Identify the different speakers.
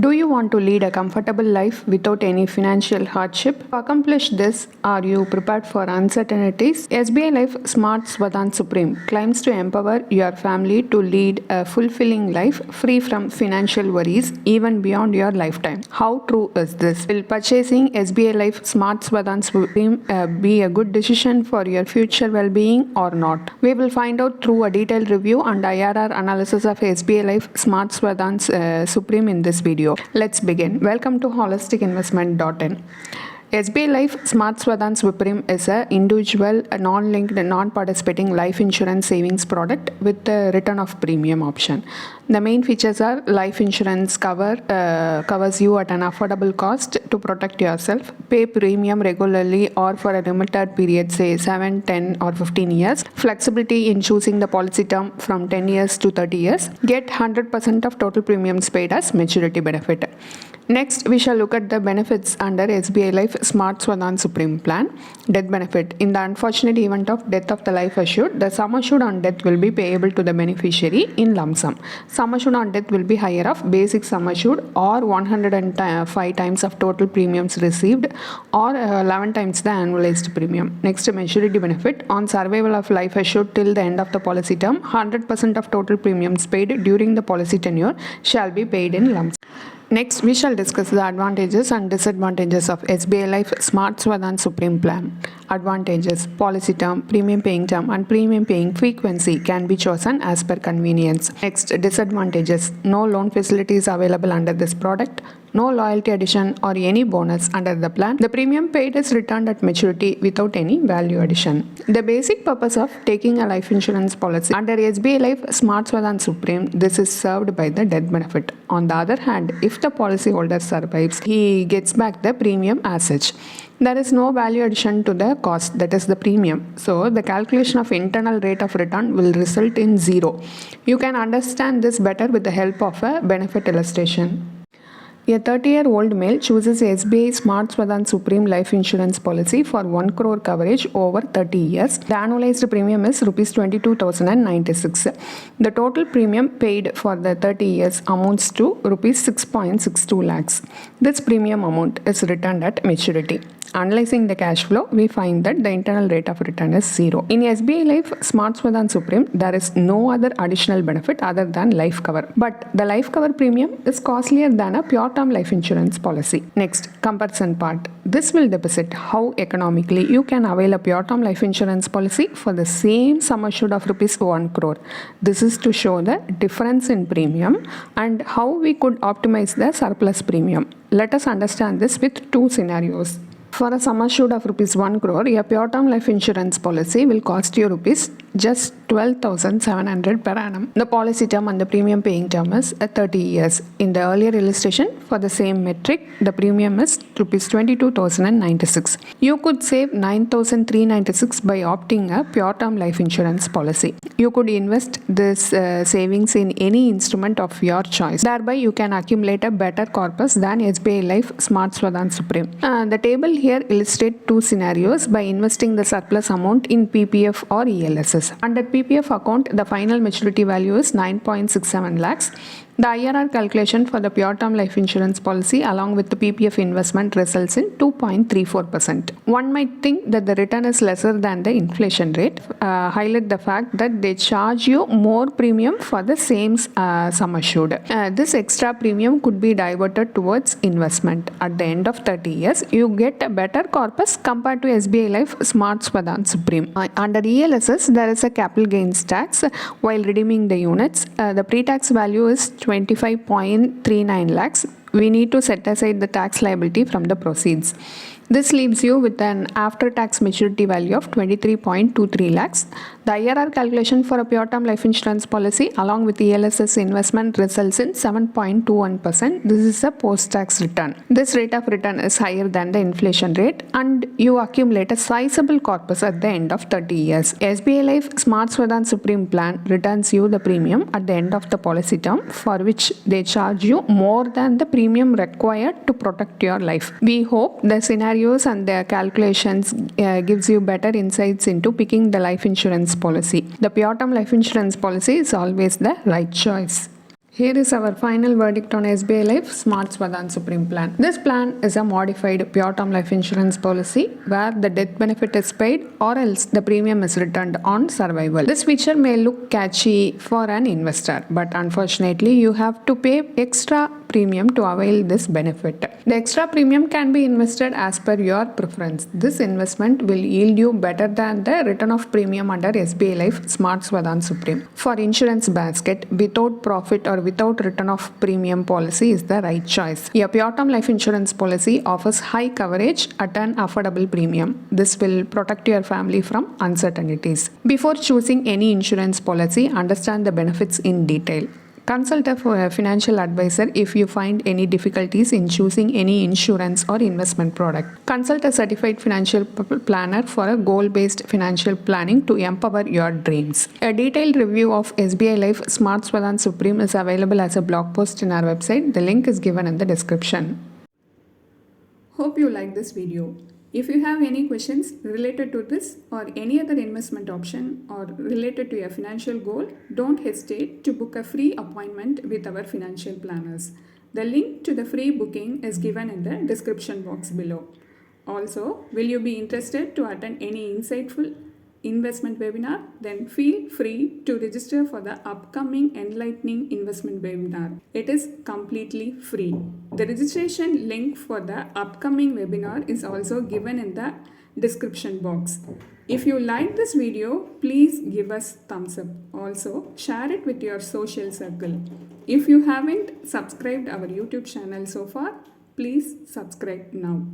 Speaker 1: Do you want to lead a comfortable life without any financial hardship? To accomplish this, are you prepared for uncertainties? SBI Life Smart Swadhan Supreme claims to empower your family to lead a fulfilling life free from financial worries even beyond your lifetime. How true is this? Will purchasing SBI Life Smart Swadhan Supreme be a good decision for your future well-being or not? We will find out through a detailed review and IRR analysis of SBI Life Smart Swadhan Supreme in this video. Let's begin. Welcome to holisticinvestment.in. SBI Life Smart Swadhan Supreme is an individual, non-linked, non-participating life insurance savings product with a return of premium option. The main features are life insurance covers you at an affordable cost to protect yourself, pay premium regularly or for a limited period, say 7, 10 or 15 years, flexibility in choosing the policy term from 10 years to 30 years, get 100% of total premiums paid as maturity benefit. Next, we shall look at the benefits under SBI Life Smart Swadhan Supreme Plan. Death benefit. In the unfortunate event of death of the life assured, the sum assured on death will be payable to the beneficiary in lump sum. Sum assured on death will be higher of basic sum assured or 105 times of total premiums received or 11 times the annualized premium. Next, maturity benefit. On survival of life assured till the end of the policy term, 100% of total premiums paid during the policy tenure shall be paid in lump sum. Next, we shall discuss the advantages and disadvantages of SBI Life Smart Swadhan Supreme Plan. Advantages: policy term, premium paying term and premium paying frequency can be chosen as per convenience. Next, disadvantages: no loan facilities available under this product, no loyalty addition or any bonus under the plan. The premium paid is returned at maturity without any value addition. The basic purpose of taking a life insurance policy under SBI Life Smart Swadhan Supreme, this is served by the death benefit. On the other hand, if the policyholder survives, he gets back the premium as such. There is no value addition to the cost, that is the premium. So the calculation of internal rate of return will result in zero. You can understand this better with the help of a benefit illustration. A 30-year-old male chooses SBI Smart Swadhan Supreme Life Insurance Policy for 1 crore coverage over 30 years. The annualized premium is Rs 22,096. The total premium paid for the 30 years amounts to Rs 6.62 lakhs. This premium amount is returned at maturity. Analyzing the cash flow, we find that the internal rate of return is zero. In SBI Life Smart Swadhan Supreme, there is no other additional benefit other than life cover. But the life cover premium is costlier than a pure term life insurance policy. Next, comparison part. This will depict how economically you can avail a pure term life insurance policy for the same sum assured of Rs 1 crore. This is to show the difference in premium and how we could optimize the surplus premium. Let us understand this with two scenarios. For a sum assured of Rs 1 crore, a pure term life insurance policy will cost you just 12,700 per annum. The policy term and the premium paying term is 30 years. In the earlier illustration, for the same metric, the premium is Rs 22,096. You could save 9,396 by opting a pure term life insurance policy. You could invest this savings in any instrument of your choice. Thereby, you can accumulate a better corpus than SBI Life Smart Swadhan Supreme. The table here illustrates two scenarios by investing the surplus amount in PPF or ELSS. Under PPF account, the final maturity value is 9.67 lakhs. The IRR calculation for the pure term life insurance policy along with the PPF investment results in 2.34%. One might think that the return is lesser than the inflation rate. Highlight the fact that they charge you more premium for the same sum assured. This extra premium could be diverted towards investment. At the end of 30 years, you get a better corpus compared to SBI Life Smart Swadhan Supreme. Under ELSS, there is a capital gains tax while redeeming the units. The pre-tax value is 25.39 lakhs. We need to set aside the tax liability from the proceeds. This leaves you with an after-tax maturity value of 23.23 lakhs. The IRR calculation for a pure term life insurance policy along with ELSS investment results in 7.21%. This is a post-tax return. This rate of return is higher than the inflation rate and you accumulate a sizable corpus at the end of 30 years. SBI Life Smart Swadhan Supreme Plan returns you the premium at the end of the policy term for which they charge you more than the premium required to protect your life. We hope the scenario and their calculations gives you better insights into picking the life insurance policy. The pure term life insurance policy is always the right choice. Here is our final verdict on SBI Life Smart Swadhan Supreme Plan. This plan is a modified pure term life insurance policy where the death benefit is paid or else the premium is returned on survival. This feature may look catchy for an investor, but unfortunately you have to pay extra premium to avail this benefit. The extra premium can be invested as per your preference. This investment will yield you better than the return of premium under SBI Life Smart Swadhan Supreme. For insurance basket, without profit or without return of premium policy is the right choice. A pure term life insurance policy offers high coverage at an affordable premium. This will protect your family from uncertainties. Before choosing any insurance policy, understand the benefits in detail. Consult a financial advisor if you find any difficulties in choosing any insurance or investment product. Consult a certified financial planner for a goal-based financial planning to empower your dreams. A detailed review of SBI Life Smart Swadhan Supreme is available as a blog post in our website. The link is given in the description. Hope you like this video. If you have any questions related to this or any other investment option or related to your financial goal, don't hesitate to book a free appointment with our financial planners. The link to the free booking is given in the description box below. Also, will you be interested to attend any insightful investment webinar? Then feel free to register for the upcoming enlightening investment webinar. It is completely free. The registration link for the upcoming webinar is also given in the description box. If you like this video, please give us thumbs up. Also, share it with your social circle. If you haven't subscribed our YouTube channel so far, please subscribe now.